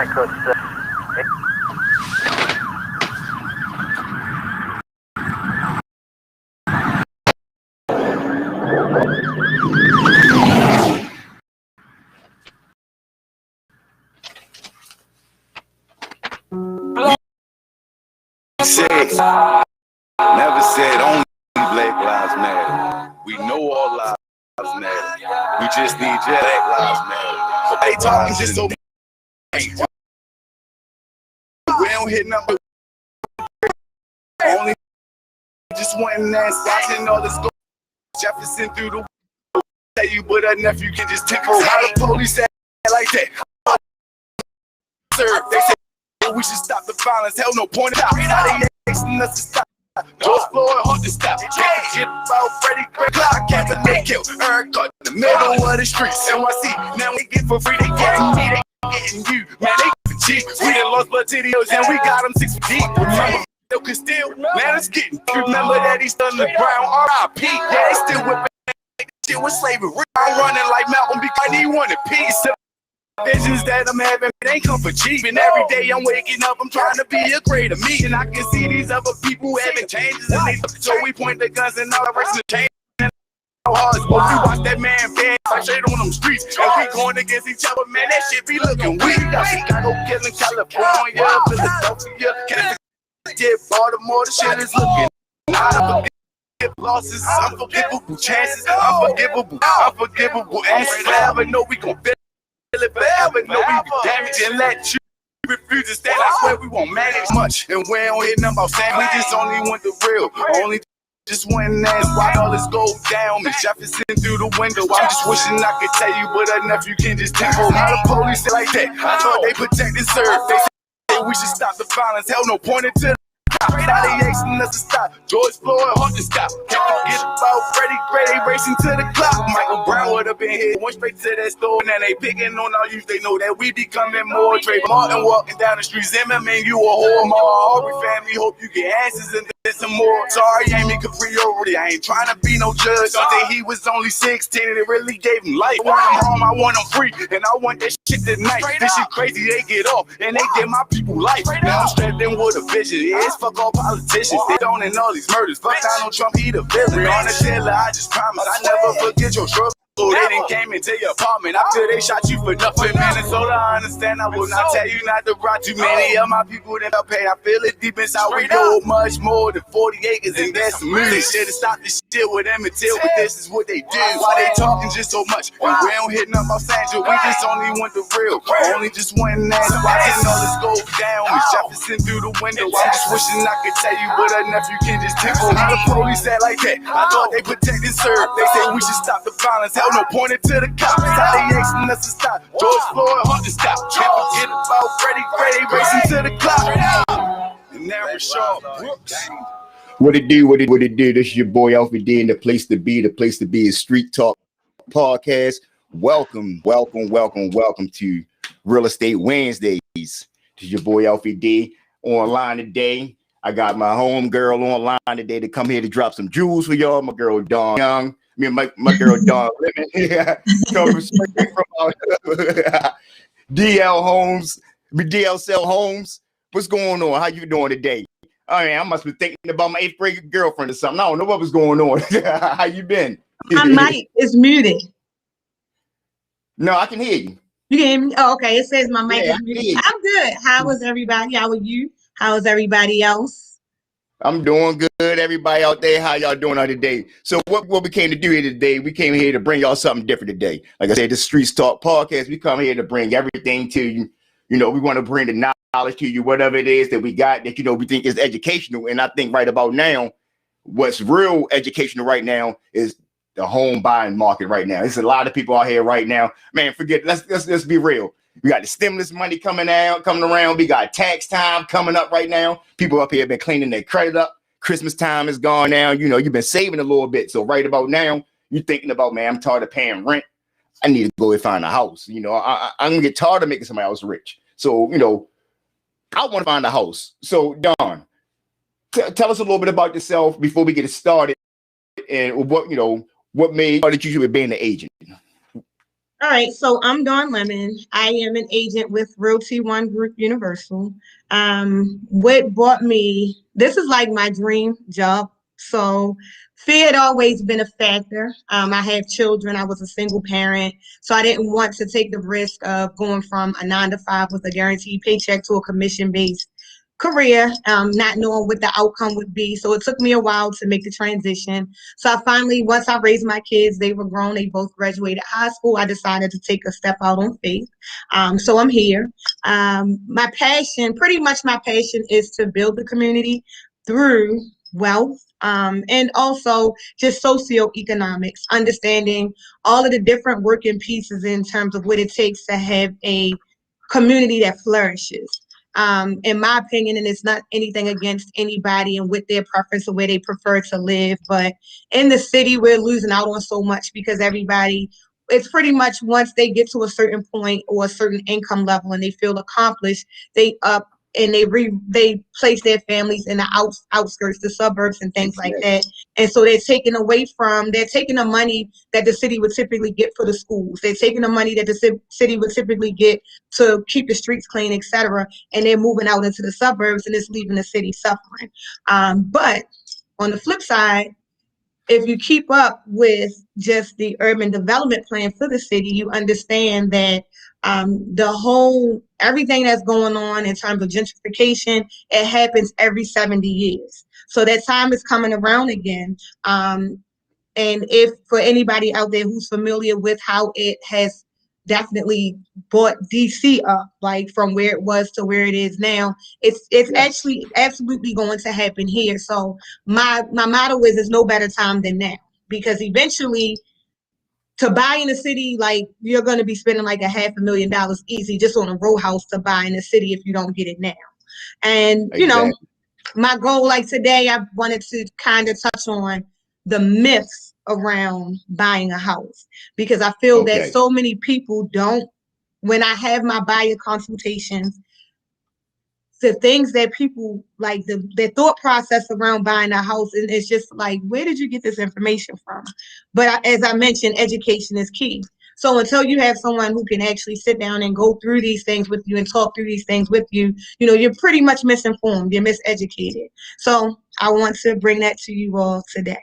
Never said only Black Lives Matter. We know all lives matter. We just need Black Lives Matter. So they talking just so much. We don't hit number. Only just wanting that watching all this go. Jefferson through the tell you, but a nephew can just tickle. How the police act like that? Sir, they say we should stop the violence. Hell no, point it out. How they asking us to stop? George Floyd, Hunter stop. Can't forget about Freddie Gray. I can't believe they killed Eric in the middle of the streets. NYC, now we get for free. They getting me, they getting you. Man, they getting cheap. We done lost blood to the ocean, and we got them 6 feet deep. Remember, cause still, man, it's getting. Remember that he's on the ground. R.I.P. Yeah, they still whipping shit with slavery. I'm running like Malcolm because he wanted peace. Visions that I'm having, they come for cheap. And every day I'm waking up, I'm trying to be a greater me. And I can see these other people having changes. And they, so we point the guns in all directions to change. Hard we watch that man bang like shade on them streets. And we going against each other, man, that shit be looking weak. Chicago killing California, Philadelphia, Connecticut, Baltimore, the shit is looking. Losses, unforgivable chances, unforgivable answers. Forever know we gon' feel it forever, know we be damaged and let you refuse to stand. I swear we won't manage much, and we don't hit nothing about saying we just only want the real, only just want that. Why all this go down? Miss Jefferson through the window. I'm just wishing I could tell you, but a nephew can just tickle. How the police say like that? I thought they protect and serve. They say we should stop the violence. Hell no, pointing to the now they asking us to stop. George Floyd, Hunter stop. Can't forget about Freddie Gray, they racing to the clock. Michael Brown would have been here, went straight to that store. And then they picking on our youth, they know that we becoming more. Trey Martin walking down the street, Zimmerman, you a whore. My Aubrey family, hope you get answers and then some more. Sorry, I ain't make a priority, I ain't trying to be no judge. Thought that he was only 16 and it really gave him life. I want him home, I want him free, and I want that shit tonight. This shit crazy, they get off, and they give my people life. Now I'm strapped in with a vision, yeah, it's fuck all politicians. They don't in all these murders, fuck Donald Trump, he the villain. On the Taylor, I just promise, I never forget your struggle. So they done came into your apartment after they shot you for nothing. Minnesota, I understand, I will not tell you not to ride too many of my people that I pay. I feel it deep inside, we go much more than 40 acres and that's some music. Shit to stop this shit with them and tell, but this is what they do. Why they talking just so much? And we don't hit nothing about Sandra, we just only want the real. Only just one that, watching all this go down. Miss Jefferson through the window, I'm just wishing I could tell you, but a nephew can just tickle. How the police act like that? I thought they protect and serve. They say we should stop the violence. Hell no, pointed to the cops. How they asking us to stop? George Floyd, Hunter stop. Can't forget about Freddie Gray, racing to the clock. And now Rashard Brooks. What it do? This is your boy Alfie D, and the place to be is Street Talk Podcast. Welcome to Real Estate Wednesdays. This is your boy Alfie D online today. I got my home girl online today to come here to drop some jewels for y'all. My girl Dawn Young. My girl Dawn Lemon. Coming straight from DL Homes, DL Cell Homes. What's going on? How you doing today? I mean, I must be thinking about my 8th grade girlfriend or something. I don't know what was going on. How you been? My mic is muted. No, I can hear you. You can hear me? Oh, okay. It says my mic is muted. I'm good. How was everybody? How are you? How is everybody else? I'm doing good. Everybody out there, how y'all doing on today? So what we came to do here today, we came here to bring y'all something different today. Like I said, the Streets Talk Podcast, we come here to bring everything to you. You know, we want to bring the knowledge to you, whatever it is that we got that, you know, we think is educational. And I think right about now, what's real educational right now is the home buying market right now. There's a lot of people out here right now. Man, forget, let's be real. We got the stimulus money coming around. We got tax time coming up right now. People up here have been cleaning their credit up. Christmas time is gone now. You know, you've been saving a little bit. So right about now, you're thinking about, man, I'm tired of paying rent. I need to go and find a house. You know, I'm going to get tired of making somebody else rich. So, you know, I want to find a house. So, Dawn, tell us a little bit about yourself before we get it started and what made you with being an agent. All right, so I'm Dawn Lemon. I am an agent with Realty One Group Universal. What brought me, this is like my dream job. So fear had always been a factor. I have children. I was a single parent. So I didn't want to take the risk of going from a 9 to 5 with a guaranteed paycheck to a commission-based career, not knowing what the outcome would be. So it took me a while to make the transition. So I finally, once I raised my kids, they were grown, they both graduated high school, I decided to take a step out on faith. So I'm here. My passion, pretty much my passion is to build the community through wealth. And also just socioeconomics, understanding all of the different working pieces in terms of what it takes to have a community that flourishes. In my opinion, and it's not anything against anybody and with their preference or where they prefer to live, but in the city, we're losing out on so much because everybody, it's pretty much once they get to a certain point or a certain income level and they feel accomplished, they up and they place their families in the outskirts, the suburbs and things like that. And so they're taking the money that the city would typically get for the schools. They're taking the money that the city would typically get to keep the streets clean, etc. And they're moving out into the suburbs and it's leaving the city suffering. But on the flip side, if you keep up with just the urban development plan for the city, you understand that everything that's going on in terms of gentrification, it happens every 70 years. So that time is coming around again. And if for anybody out there who's familiar with how it has definitely brought DC up, like from where it was to where it is now, it's actually absolutely going to happen here. So my motto is there's no better time than now, because eventually to buy in a city, like you're going to be spending like $500,000 easy just on a row house to buy in the city if you don't get it now. And my goal, like today, I wanted to kind of touch on the myths around buying a house, because I feel that so many people don't, when I have my buyer consultations, the things that people like, their thought process around buying a house, and it's just like, where did you get this information from? But as I mentioned, education is key. So until you have someone who can actually sit down and go through these things with you and talk through these things with you, you're pretty much misinformed, you're miseducated. So I want to bring that to you all today.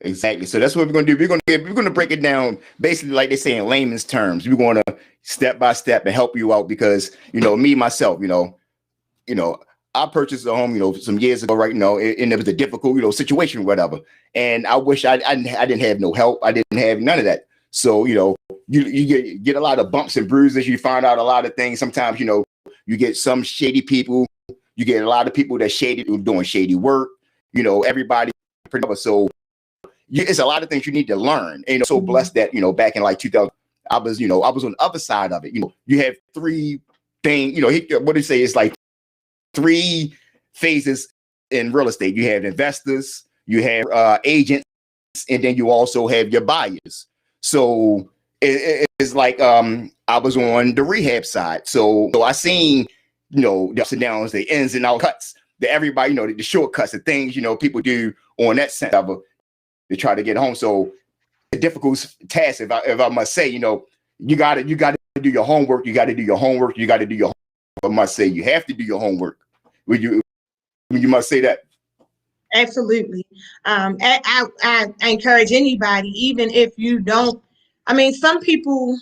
Exactly. So that's what we're going to do. We're going to break it down basically like they say in layman's terms. We're going to step by step and help you out because, me, myself, I purchased a home, some years ago, right? And it was a difficult, situation, whatever. And I wish I didn't have no help. I didn't have none of that. So, you get a lot of bumps and bruises. You find out a lot of things. Sometimes, you get some shady people. You get a lot of people that doing shady work. Everybody. So it's a lot of things you need to learn. And so blessed that, back in like 2000, I was on the other side of it. You have three things, what do you say? It's like 3 phases in real estate. You have investors, you have agents, and then you also have your buyers. So it's like I was on the rehab side. So I seen, the ups and downs, the ins and outs, cuts, the everybody, the shortcuts, the things, people do on that sense of to try to get home. So a difficult task, if I must say, you gotta do your homework. You gotta do your homework. You gotta do your homework. I must say, you have to do your homework. You must say that. Absolutely. I encourage anybody, even if you don't. I mean, some people,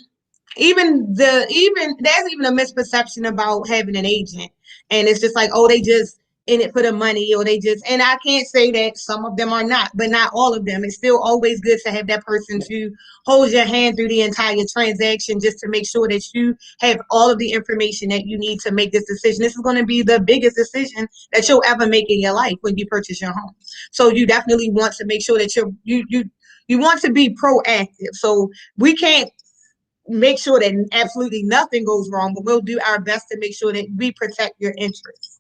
there's even a misperception about having an agent, and it's just like, oh, they just in it for the money, or and I can't say that some of them are not, but not all of them. It's still always good to have that person to hold your hand through the entire transaction, just to make sure that you have all of the information that you need to make this decision. This is going to be the biggest decision that you'll ever make in your life when you purchase your home. So you definitely want to make sure that you want to be proactive. So we can't make sure that absolutely nothing goes wrong, but we'll do our best to make sure that we protect your interests.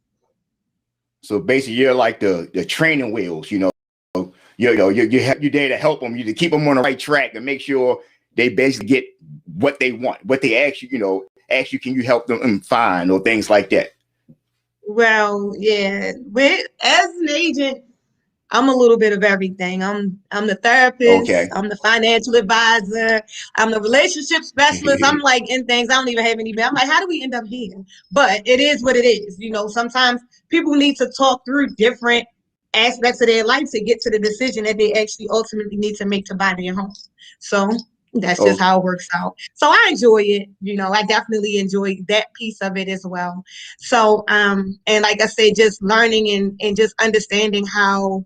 So basically, you're like the training wheels, you're there to help them, to keep them on the right track and make sure they basically get what they want, what they ask you, can you help them find, or things like that. Well, yeah, as an agent, I'm a little bit of everything. I'm the therapist, Okay. I'm the financial advisor, I'm the relationship specialist. I'm like in things I don't even have any. I'm like, how do we end up here? But it is what it is. You know, sometimes people need to talk through different aspects of their life to get to the decision that they actually ultimately need to make to buy their home. So that's just Oh, how it works out. So I enjoy it. You know, I definitely enjoy that piece of it as well. So and like I said, just learning and just understanding how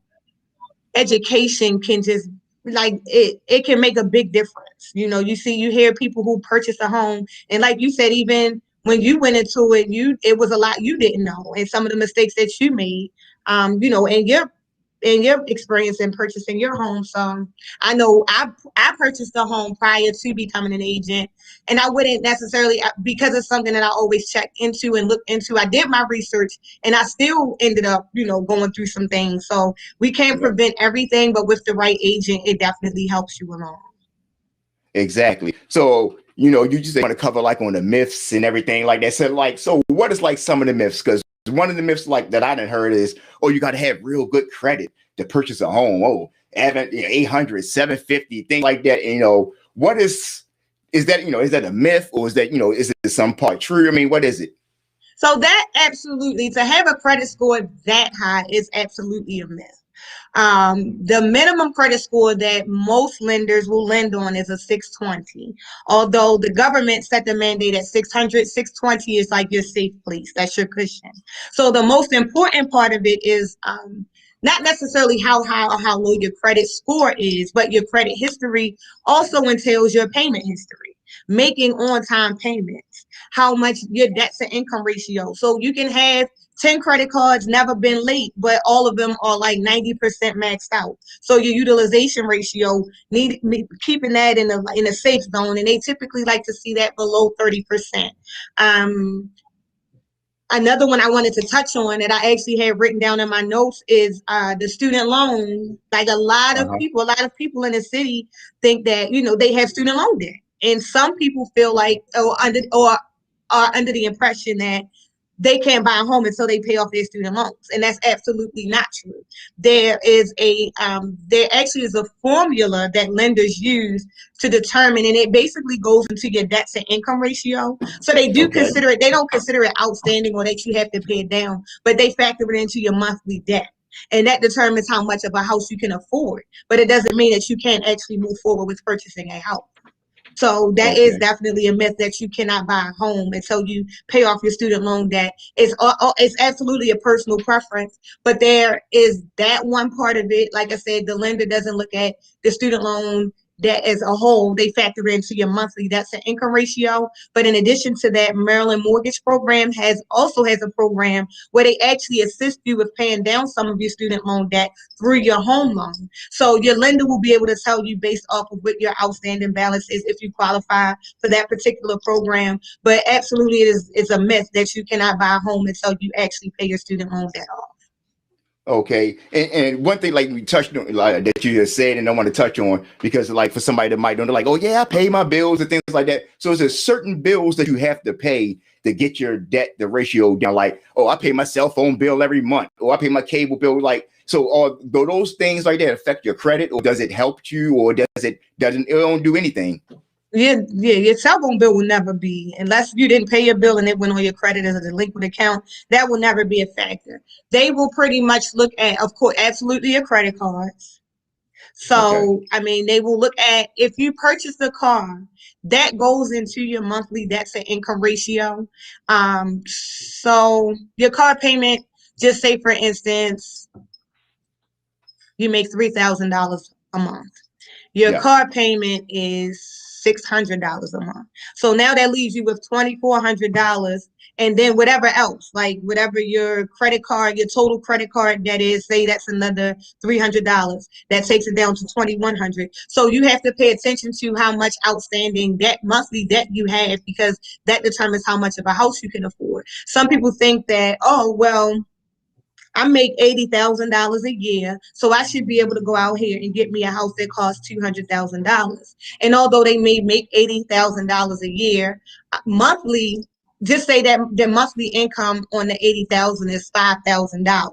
education can just like it can make a big difference. You know, you hear people who purchase a home, and like you said, even when you went into it, it was a lot you didn't know, and some of the mistakes that you made, you know, and your experience in purchasing your home. So I know I purchased a home prior to becoming an agent, and I wouldn't necessarily, because it's something that I always check into and look into. I did my research, and I still ended up, you know, going through some things. So we can't yeah. prevent everything, but with the right agent, it definitely helps you along. Exactly. So, you just want to cover like on the myths and everything like that. So, like, so what is like some of the myths? Because one of the myths like that I didn't heard is, oh, you got to have real good credit to purchase a home. Oh, 800, 750, things like that. And, what is that, is that a myth, or is that, is it some part true? I mean, what is it? So that absolutely, to have a credit score that high is absolutely a myth. The minimum credit score that most lenders will lend on is a 620. Although the government set the mandate at 600, 620 is like your safe place. That's your cushion. So the most important part of it is not necessarily how high or how low your credit score is, but your credit history also entails your payment history, making on-time payments, how much your debt to income ratio. So you can have 10 credit cards, never been late, but all of them are like 90% maxed out. So your utilization ratio, keeping that in a safe zone, and they typically like to see that below 30%. Um, Another one I wanted to touch on that I actually had written down in my notes is the student loan. Like Uh-huh. a lot of people in the city think that, you know, they have student loan debt. And some people feel like, or are under the impression that they can't buy a home until they pay off their student loans, and that's absolutely not true. There actually is a formula that lenders use to determine, and it basically goes into your debt to income ratio. So they do Okay. consider it. They don't consider it outstanding or that you have to pay it down, but they factor it into your monthly debt. And that determines how much of a house you can afford. But it doesn't mean that you can't actually move forward with purchasing a house. So that is Okay. definitely a myth that you cannot buy a home until you pay off your student loan debt. It's absolutely a personal preference, but there is that one part of it. Like I said, the lender doesn't look at the student loan debt as a whole. They factor into your monthly debt to income ratio. But in addition to that, Maryland Mortgage Program also has a program where they actually assist you with paying down some of your student loan debt through your home loan. So your lender will be able to tell you based off of what your outstanding balance is if you qualify for that particular program. But absolutely, it's a myth that you cannot buy a home until you actually pay your student loan debt off. Okay, and one thing like we touched on, like that you just said, and I want to touch on because like for somebody that might don't know, like, oh yeah, I pay my bills and things like that. So is there certain bills that you have to pay to get your debt, the ratio down? Like, oh, I pay my cell phone bill every month, or I pay my cable bill. Like, so do those things like that affect your credit, or does it help you, or doesn't it don't do anything? Yeah, your cell phone bill will never be, unless you didn't pay your bill and it went on your credit as a delinquent account, that will never be a factor. They will pretty much look at, of course, absolutely your credit cards. Okay, So, I mean, they will look at if you purchase a car, that goes into your monthly debt to income ratio. So your car payment, just say for instance, you make $3,000 a month. Your yeah, car payment is $600 a month. So now that leaves you with $2,400, and then whatever else, like whatever your credit card, your total credit card that is, say that's another $300. That takes it down to $2,100. So you have to pay attention to how much outstanding debt, monthly debt you have, because that determines how much of a house you can afford. Some people think that, oh well, I make $80,000 a year, so I should be able to go out here and get me a house that costs $200,000. And although they may make $80,000 a year, monthly, just say that their monthly income on the 80,000 is $5,000,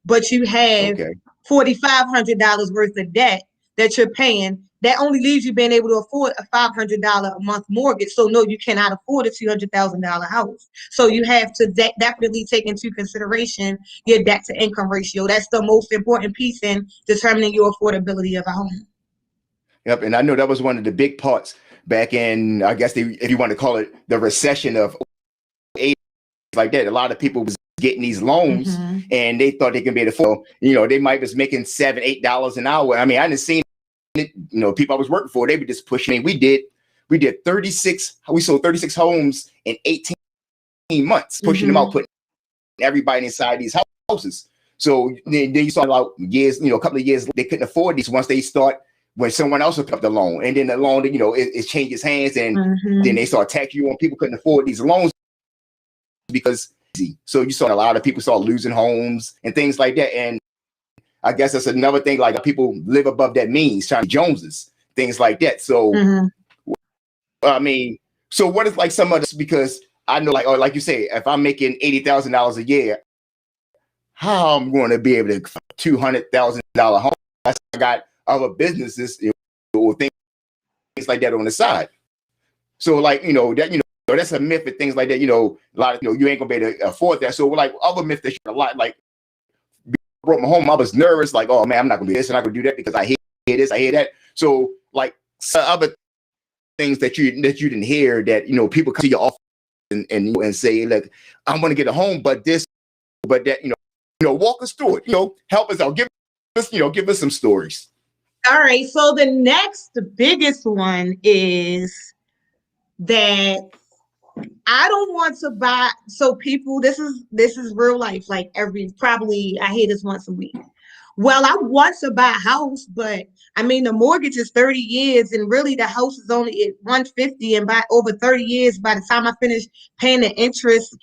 but you have okay, $4,500 worth of debt that you're paying. That only leaves you being able to afford a $500 a month mortgage. So no, you cannot afford a $200,000 house. So you have to definitely take into consideration your debt to income ratio. That's the most important piece in determining your affordability of a home. Yep, and I know that was one of the big parts back in, I guess, if you want to call it the recession of '08, like that. A lot of people was getting these loans, and they thought they can be able to afford. They might was making $7, $8 an hour. I mean, I didn't see it. People I was working for, they were just pushing. I mean, we did 36. We sold 36 homes in 18 months, pushing them out, putting everybody inside these houses. So then you saw about years, a couple of years, they couldn't afford these once they start. When someone else will pick up the loan, and then the loan, it changes hands, and then they start taxing you on. People couldn't afford these loans because so you saw a lot of people start losing homes and things like that. And I guess that's another thing. Like people live above that means, trying to Joneses, things like that. So I mean, so what is like some of this? Because I know, like you say, if I'm making $80,000 a year, how I'm going to be able to $200,000 home? I got other businesses or things like that on the side. So that's a myth and things like that. A lot of you ain't gonna be able to afford that. So like other myths that a lot like broke my home. I was nervous, like, oh man, I'm not gonna be this and I'm not gonna do that because I hear this, I hear that. So like other things that you didn't hear that people come to your office and say, look, I'm gonna get a home, but that walk us through it. Help us out. Give us some stories. All right. So the next biggest one is that I don't want to buy. So people, this is real life. Like probably I hear this once a week. Well, I want to buy a house, but I mean the mortgage is 30 years, and really the house is only at 150, and by over 30 years, by the time I finish paying the interest,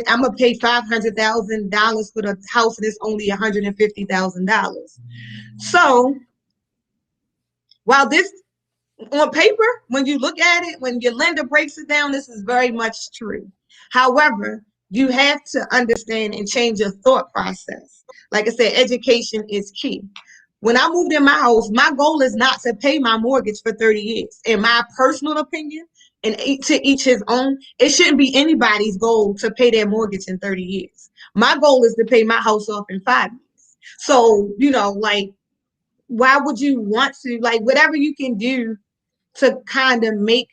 I'm gonna pay $500,000 for the house, and it's only $150,000. So while this on paper, when you look at it, when your lender breaks it down, this is very much true. However, you have to understand and change your thought process. Like I said, education is key. When I moved in my house, my goal is not to pay my mortgage for 30 years. In my personal opinion, and to each his own, it shouldn't be anybody's goal to pay their mortgage in 30 years. My goal is to pay my house off in 5 years. So, like, why would you want to, like, whatever you can do to kind of make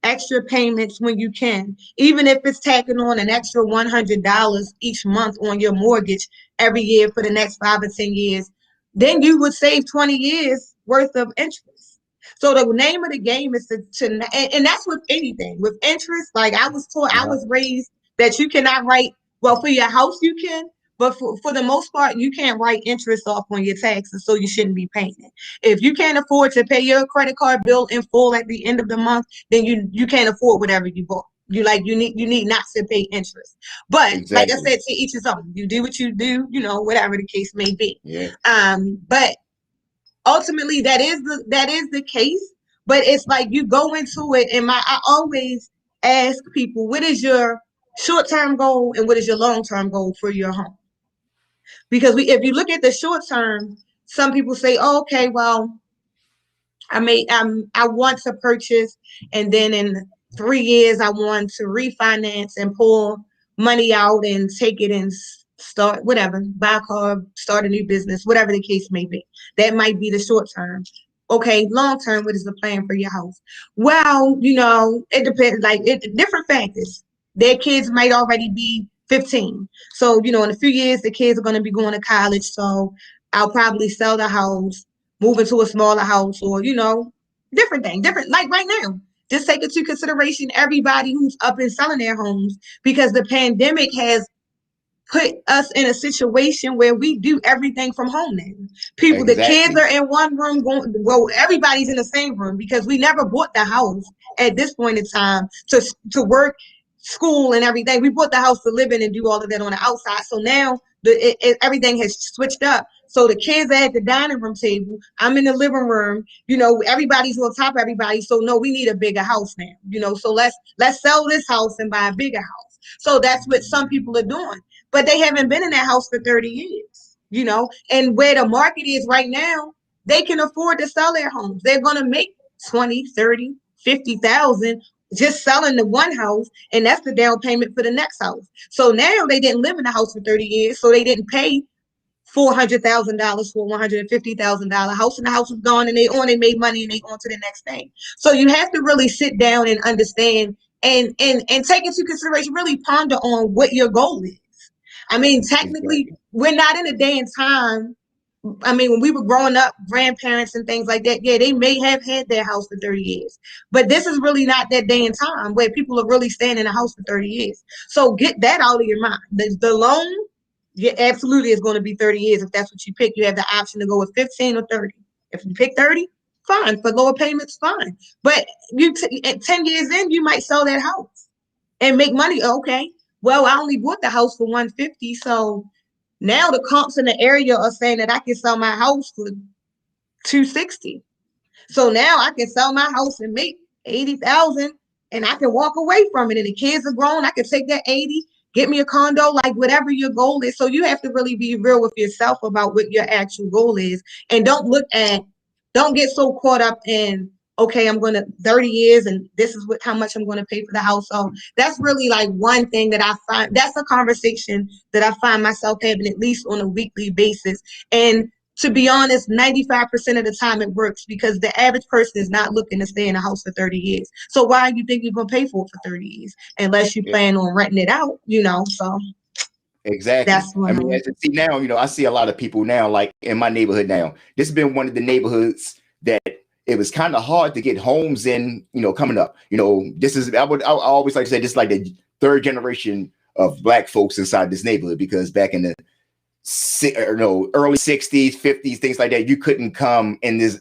extra payments when you can, even if it's tacking on an extra $100 each month on your mortgage every year for the next 5 or 10 years, then you would save 20 years worth of interest. So the name of the game is and that's with anything. With interest, like I was taught, I was raised that you cannot write, well, for your house you can, but for the most part, you can't write interest off on your taxes, so you shouldn't be paying it. If you can't afford to pay your credit card bill in full at the end of the month, then you can't afford whatever you bought. You need not to pay interest. But exactly. Like I said, to each his own. You do what you do, whatever the case may be. Yeah. But ultimately that is the case. But it's like you go into it, and I always ask people, what is your short-term goal and what is your long-term goal for your home? Because if you look at the short term, some people say, oh, okay, well, I want to purchase, and then in 3 years I want to refinance and pull money out and take it and start whatever, buy a car, start a new business, whatever the case may be. That might be the short term. Okay, long term, what is the plan for your house? Well, it depends, like different factors. Their kids might already be 15. So, in a few years, the kids are going to be going to college. So I'll probably sell the house, move into a smaller house, or, different, like right now. Just take into consideration everybody who's up and selling their homes, because the pandemic has put us in a situation where we do everything from home now. The kids are in one room everybody's in the same room, because we never bought the house at this point in time to work, school, and everything. We bought the house to live in and do all of that on the outside. So now everything has switched up. So the kids are at the dining room table. I'm in the living room. Everybody's on top of everybody. So no, we need a bigger house now. So let's sell this house and buy a bigger house. So that's what some people are doing. But they haven't been in that house for 30 years. you know, and where the market is right now, they can afford to sell their homes. They're going to make 20, 30, 50,000 just selling the one house, and that's the down payment for the next house. So now they didn't live in the house for 30 years, so they didn't pay $400,000 for a $150,000 house, and the house was gone, and they made money, and they on to the next thing. So you have to really sit down and understand and take into consideration, really ponder on what your goal is. I mean, technically, Exactly. we're not in a day and time. I mean, when we were growing up, grandparents and things like that, yeah, they may have had their house for 30 years. But this is really not that day and time where people are really staying in a house for 30 years. So get that out of your mind. The loan, yeah, absolutely is going to be 30 years if that's what you pick. You have the option to go with 15 or 30. If you pick 30, fine. For lower payments, fine. But at 10 years in, you might sell that house and make money. Okay. Well, I only bought the house for 150, so now the comps in the area are saying that I can sell my house for 260. So now I can sell my house and make 80,000, and I can walk away from it. And the kids are grown. I can take that 80, get me a condo, like whatever your goal is. So you have to really be real with yourself about what your actual goal is. And don't get so caught up in, okay, I'm going to 30 years and this is how much I'm going to pay for the house. So that's really like one thing that I find, that's a conversation that I find myself having at least on a weekly basis. And to be honest, 95% of the time it works because the average person is not looking to stay in a house for 30 years. So why do you think you're going to pay for it for 30 years unless you Yeah, plan on renting it out, So exactly. that's I one of mean, them. as you see now, I see a lot of people now, like in my neighborhood now. This has been one of the neighborhoods that it was kind of hard to get homes in, coming up. This is I always like to say this is like the third generation of black folks inside this neighborhood because back in the early 60s, 50s, things like that, you couldn't come in this,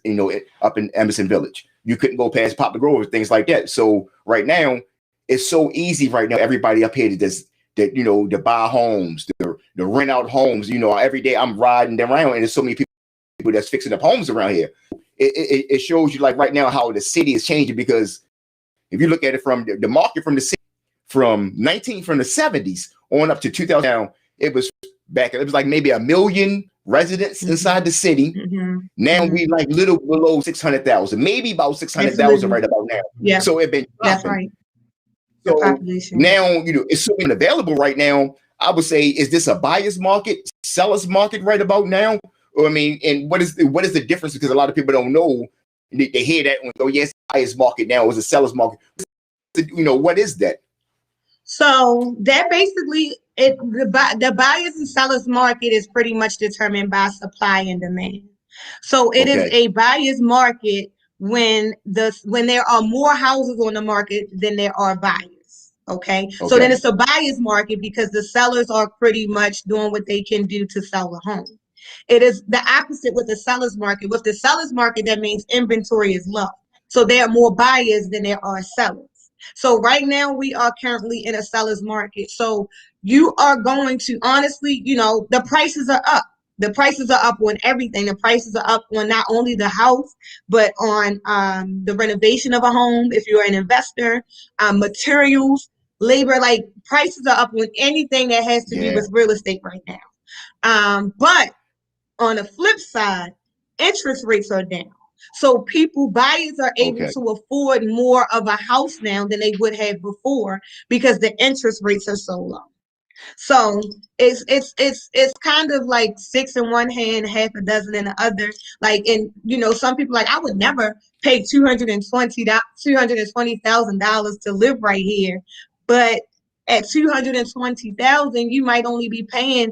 up in Emerson Village. You couldn't go past Poplar Grove, things like that. So right now, it's so easy right now. Everybody up here to buy homes, to rent out homes. Every day I'm riding around, and there's so many people that's fixing up homes around here. It shows you like right now how the city is changing because if you look at it from the market from the city from the 70s on up to 2000, now it was like maybe 1 million residents inside the city. Mm-hmm. Now Mm-hmm. we like little below 600,000, maybe about 600,000 Absolutely. right about now. Yeah, So it's been that's dropping. right. The So population. now, it's so available right now. I would say, is this a buyer's market, seller's market right about now? Or, I mean, and what is the difference? Because a lot of people don't know. They hear that and go, yes, buyer's market now is a seller's market. What is that? So that basically the buyers and sellers market is pretty much determined by supply and demand. So it is Okay. a buyer's market when there are more houses on the market than there are buyers. Okay. So then Okay. it's a buyer's market because the sellers are pretty much doing what they can do to sell a home. It is the opposite with the seller's market. With the seller's market, that means inventory is low. So there are more buyers than there are sellers. So right now we are currently in a seller's market. So you are going to honestly, the prices are up. The prices are up on everything. The prices are up on not only the house, but on the renovation of a home. If you're an investor, materials, labor, like prices are up on anything that has to do Yeah. with real estate right now. But on the flip side, interest rates are down. So buyers are able Okay. to afford more of a house now than they would have before because the interest rates are so low. So it's kind of like six in one hand, half a dozen in the other. Like, and some people like I would never pay $220,000 to live right here, but at 220,000, you might only be paying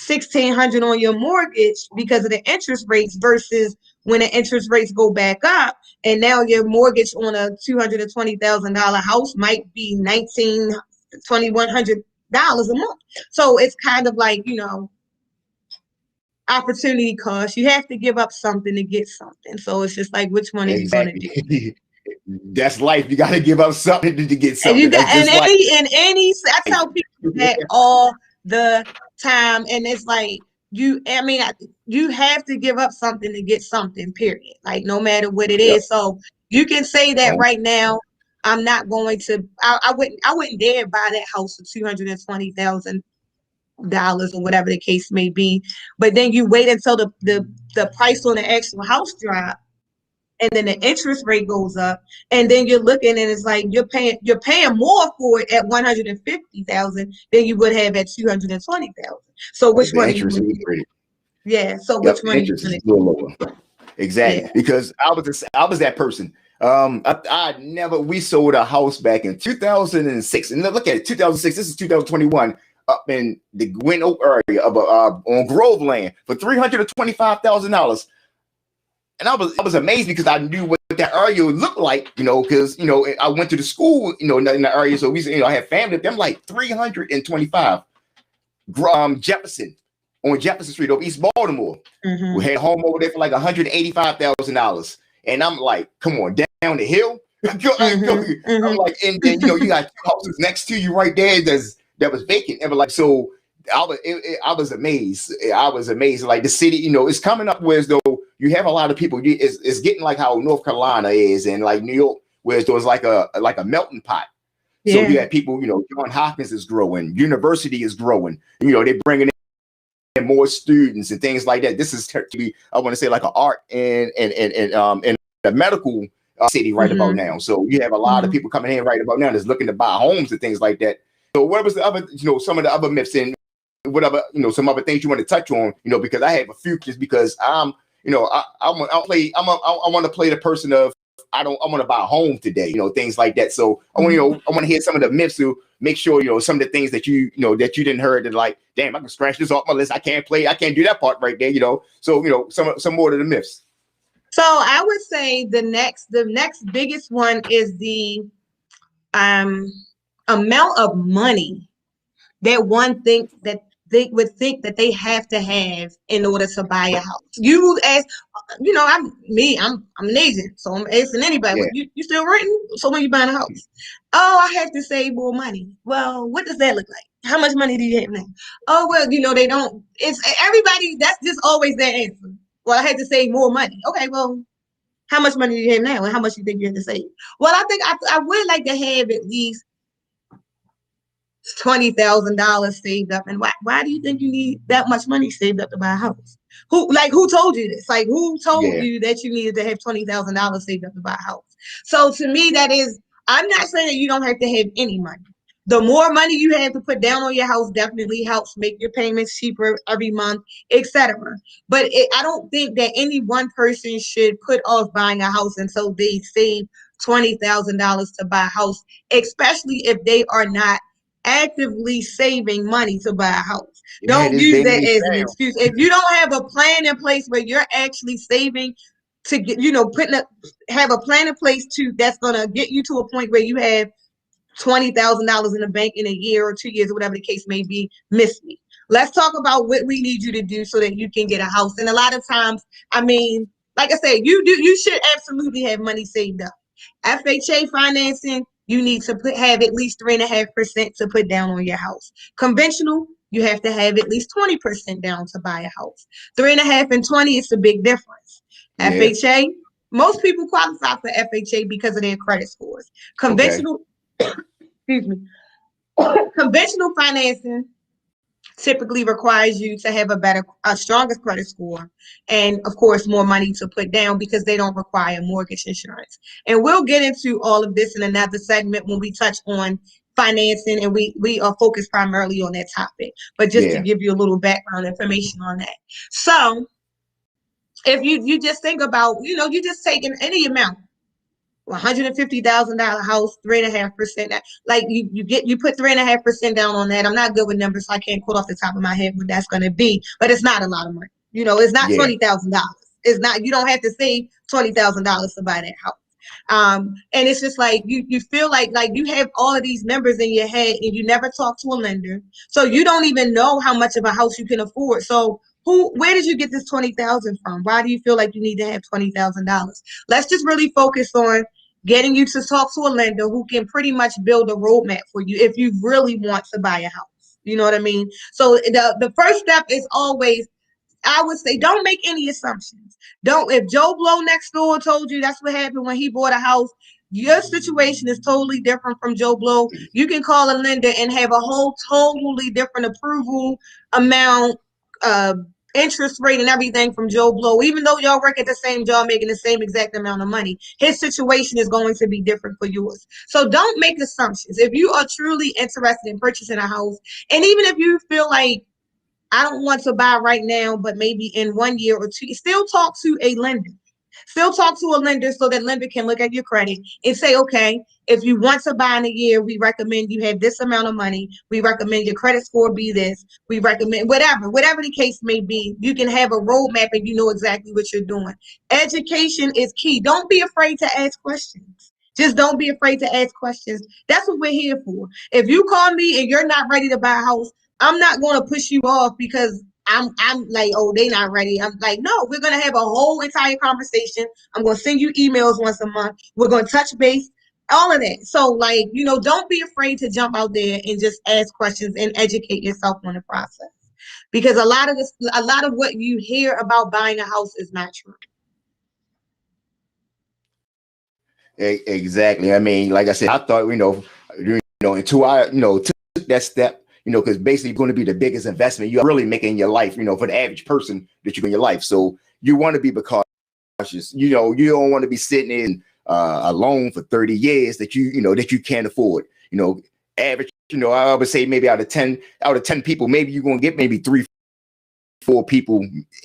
1,600 on your mortgage because of the interest rates versus when the interest rates go back up and now your mortgage on a $220,000 house might be 2,100 dollars a month. So it's kind of like, opportunity cost. You have to give up something to get something. So it's just like, which one are you going to do? Exactly. That's life. You got to give up something to get And you something. got That's just life. I tell people that all the time, and it's like you have to give up something to get something, period. Like no matter what it Yep. is. So you can say that right now. I'm not going to. I wouldn't dare buy that house for 220,000 dollars or whatever the case may be. But then you wait until the price on the actual house drop, and then the interest rate goes up, and then you're looking and it's like you're paying more for it at 150,000 than you would have at 220,000. So which The one are you interest going to is get? pretty. Yeah. So Yep, which the one are you interest going is to a little lower. get? Exactly, Yeah. because I was that person. I never. We sold a house back in 2006, and look at it, 2006. This is 2021, up in the Gwen Oak area of on Groveland for $325,000. And I was amazed because I knew what that area would look like, because I went to the school, in the area, so I had family. I'm like 325, Jefferson, on Jefferson Street over East Baltimore. We Mm-hmm. had a home over there for like $185,000, and I'm like, come on, down the hill. Mm-hmm. I'm like, and then you got two houses next to you right there that was vacant, and like so. I was amazed. I was amazed. Like the city, it's coming up where as though you have a lot of people. It's getting like how North Carolina is, and like New York, where it's like a melting pot. So Yeah. you have people. John Hopkins is growing. University is growing. They're bringing in more students and things like that. This is to be, I want to say, like an art and the medical city right about now. So you have a lot of people coming in right about now that's looking to buy homes and things like that. So what was the other, some of the other myths and whatever, some other things you want to touch on, because I have a few, just because I want to play the person of, I want to buy a home today, things like that. So I want to hear some of the myths to make sure, some of the things that that you didn't heard, that like, damn, I can scratch this off my list. I can't do that part right there, So, some more of the myths. So I would say the next biggest one is the amount of money that one thinks that they would think that they have to have in order to buy a house. You ask, I'm an agent, so I'm asking anybody, Yeah. you still renting? So when you buying a house? Oh, I have to save more money. Well, what does that look like? How much money do you have now? Oh, well, they don't, it's everybody, that's just always their answer. Well, I had to save more money. Okay, well, how much money do you have now and how much you think you have to save? Well, I think I would like to have at least $20,000 saved up. And why do you think you need that much money saved up to buy a house? Who told you this? Like, who told you that you needed to have $20,000 saved up to buy a house? So to me, I'm not saying that you don't have to have any money. The more money you have to put down on your house definitely helps make your payments cheaper every month, etc. But I don't think that any one person should put off buying a house until they save $20,000 to buy a house, especially if they are not actively saving money to buy a house. Yeah, Don't this use day and that age as an now. excuse. If you don't have a plan in place where you're actually saving to get, have a plan in place that's gonna get you to a point where you have $20,000 in the bank in a year or 2 years or whatever the case may be, miss me. Let's talk about what we need you to do so that you can get a house. And a lot of times, like I said, you should absolutely have money saved up. FHA financing, you need to have at least 3.5% to put down on your house. Conventional, you have to have at least 20% down to buy a house. 3.5 and 20 is a big difference. Yeah. FHA, most people qualify for FHA because of their credit scores. Conventional, excuse me, conventional financing typically requires you to have a stronger credit score, and of course more money to put down because they don't require mortgage insurance. And we'll get into all of this in another segment when we touch on financing, and we are focused primarily on that topic. But just to give you a little background information on that. So if you just think about, you just taking any amount, $150,000 house, 3.5%. Like you put 3.5% down on that. I'm not good with numbers, so I can't quote off the top of my head what that's going to be. But it's not a lot of money. It's not $20,000. It's not. You don't have to save $20,000 to buy that house. And it's just like you feel like you have all of these numbers in your head, and you never talk to a lender, so you don't even know how much of a house you can afford. So where did you get this $20,000 from? Why do you feel like you need to have $20,000? Let's just really focus on getting you to talk to a lender who can pretty much build a roadmap for you if you really want to buy a house. You know what I mean? So the first step is always, I would say, don't make any assumptions. If Joe Blow next door told you that's what happened when he bought a house, Your situation is totally different from Joe Blow. You can call a lender and have a whole totally different approval amount, uh, interest rate, and everything from Joe Blow. Even though y'all work at the same job, making the same exact amount of money, his situation is going to be different for yours. So don't make assumptions. If you are truly interested in purchasing a house, and even if you feel like I don't want to buy right now, but maybe in 1 year or two, still talk to a lender. Still talk to a lender so that lender can look at your credit and say, okay, if you want to buy in a year, we recommend you have this amount of money. We recommend your credit score be this. We recommend whatever the case may be. You can have a roadmap and you know exactly what you're doing. Education is key. Don't be afraid to ask questions. Just don't be afraid to ask questions. That's what we're here for. If you call me and you're not ready to buy a house, I'm not going to push you off because I'm like, oh, they not ready. I'm like, no, we're gonna have a whole entire conversation. I'm gonna send you emails once a month. We're gonna touch base, all of that. So like, don't be afraid to jump out there and just ask questions and educate yourself on the process. Because a lot of what you hear about buying a house is not true. Exactly. I mean, like I said, I thought, until I, took that step, because basically going to be the biggest investment you're really making in your life, for the average person that you in your life. So you want to be cautious. You don't want to be sitting in a loan for 30 years that that you can't afford. Average, I would say maybe out of 10 people, maybe you're going to get maybe 3, 4 people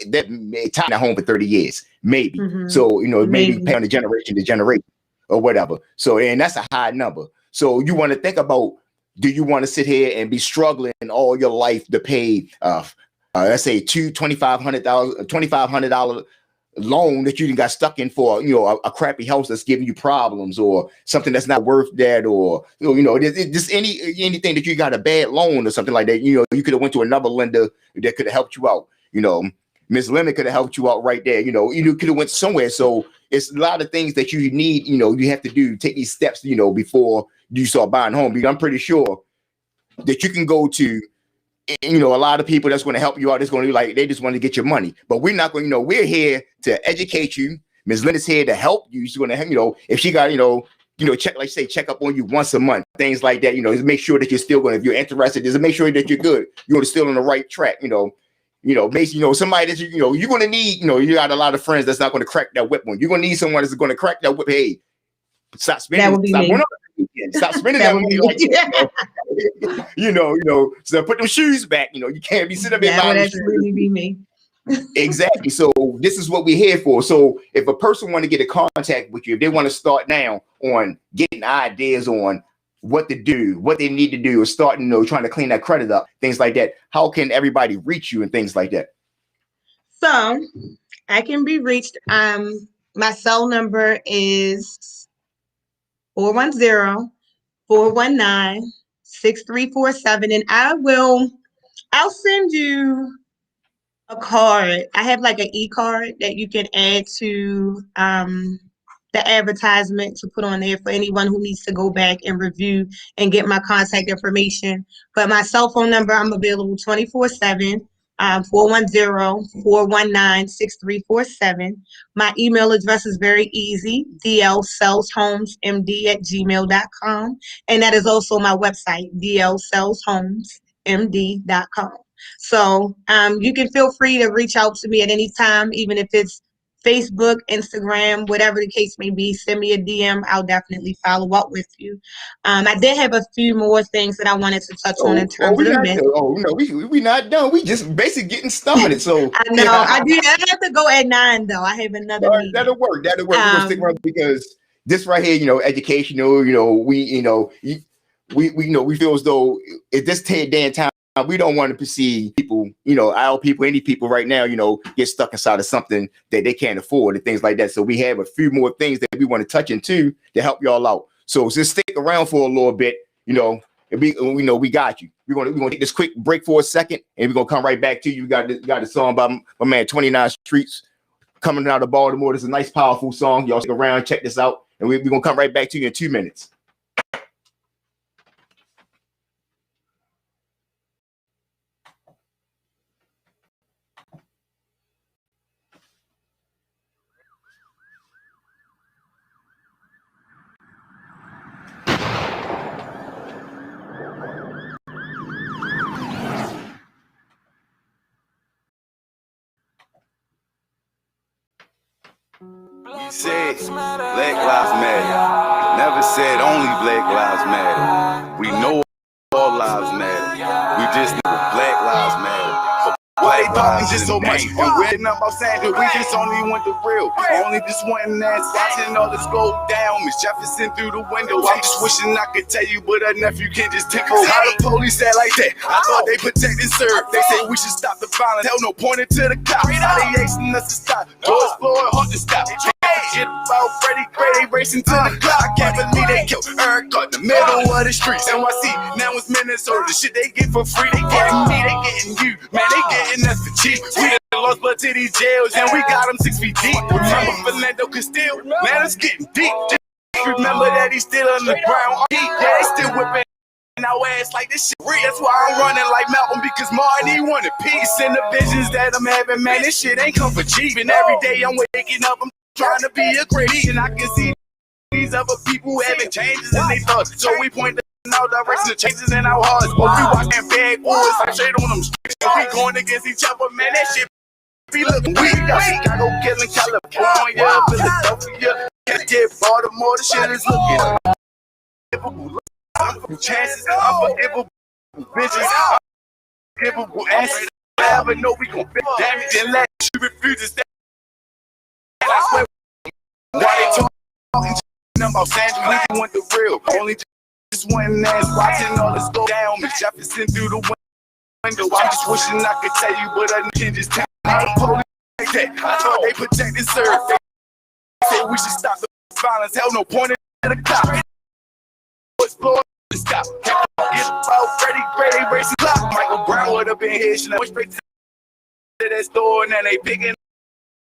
that may time at home for 30 years, maybe. Mm-hmm. So, maybe Maybe. pay on the generation to generation or whatever. So, and that's a high number. So you want to think about, do you want to sit here and be struggling all your life to pay, let's say $2,500 loan that you got stuck in for, a crappy house that's giving you problems or something that's not worth that, or, just anything that you got a bad loan or something like that. You could have went to another lender that could have helped you out. Miss Lemon could have helped you out right there. You could have went somewhere. So it's a lot of things that you need, you have to take these steps, before you start buying home. Because I'm pretty sure that you can go to, a lot of people that's going to help you out. It's going to be like, they just want to get your money, but we're not going, we're here to educate you. Ms. Linda's here to help you. She's going to, if she got, check up on you once a month, things like that, just make sure that you're still going, if you're interested, just make sure that you're good. You're still on the right track, basically, somebody that you're going to need, you got a lot of friends that's not going to crack that whip on. You're going to need someone that's going to crack that whip. Hey, stop spending. That would be Stop me. going on. Stop spending That that would money be like me. that. So put them shoes back. You can't be sitting up there That would buying absolutely be me. Exactly. So this is what we're here for. So if a person want to get in contact with you, if they want to start now on getting ideas on what to do, what they need to do, or starting, trying to clean that credit up, things like that, how can everybody reach you and things like that? So I can be reached. My cell number is 410-419-6347, and I'll send you a card. I have like an e-card that you can add to the advertisement to put on there for anyone who needs to go back and review and get my contact information. But my cell phone number, I'm available 24/7. 410-419-6347. My email address is very easy, dlsaleshomesmd@gmail.com. And that is also my website, dlsaleshomesmd.com. So you can feel free to reach out to me at any time, even if it's Facebook, Instagram, whatever the case may be. Send me a DM. I'll definitely follow up with you. I did have a few more things that I wanted to touch on in terms of the myth. We not done. We just basically getting started. So I know. I have to go at 9 though. I have another meeting. That'll work. We're gonna stick around because this right here, educational. We feel as though at this day and time, we don't want to perceive people, our people, any people right now, get stuck inside of something that they can't afford and things like that. So we have a few more things that we want to touch into to help y'all out. So just stick around for a little bit, and we got you. We're gonna take this quick break for a second, and we're gonna come right back to you. We got the song by my man 29 Streets coming out of Baltimore. This is a nice, powerful song. Y'all stick around, check this out, and we're gonna come right back to you in 2 minutes. We said Black Lives Matter. Never said only Black Lives Matter. We know all lives matter. We just know Black Lives Matter. Why they talking just so much? And we're not about saying that we just only want the real. Only just wanting that, watching all this go down. Miss Jefferson through the window. I'm just wishing I could tell you, but a nephew can't just take over. How the police act like that? I thought they protect and serve. They say we should stop the violence. Hell no, pointing to the cops. How they asking us to stop? George Floyd, hard to stop. Shit about Freddie Gray, they racing to the clock. I can't believe they killed Eric in the middle of the streets. NYC, now it's Minnesota. The shit they get for free, they getting me, they getting you. Man, they getting us for cheap. We done lost blood to these jails, and we got them 6 feet deep. Remember Philando Castile? Man, it's getting deep. Just remember that he's still underground. Yeah, they still whipping our ass like this shit real. That's why I'm running like Malcolm, because Martin, he wanted peace. And the visions that I'm having, man, this shit ain't come for cheap. And every day I'm waking up, I'm trying to be a great, and I can see these other people having changes in their thoughts. So we point out directions of changes in our hearts. But we watching bad boys like shade on them streets. We going against each other, man. That shit be looking weak. Got Chicago killing California, Philadelphia, get Baltimore. The shit is looking unforgivable. Chances, unforgivable bitches, unforgivable answers. Never know we gon' fit damage and let you refuse to stay. I swear, why they talking about Sandra? We want the real. Only just one ass watching all this go down. Miss Jefferson through the window. I'm just wishing I could tell you, but I can just tell the police like that. I thought they protect and serve. They say we should stop the violence. Hell no, pointing to the cop. What's blowing the stop? Get about Freddie Gray, they racing clock. Michael Brown would have been here. She went straight to that store, and then they picking.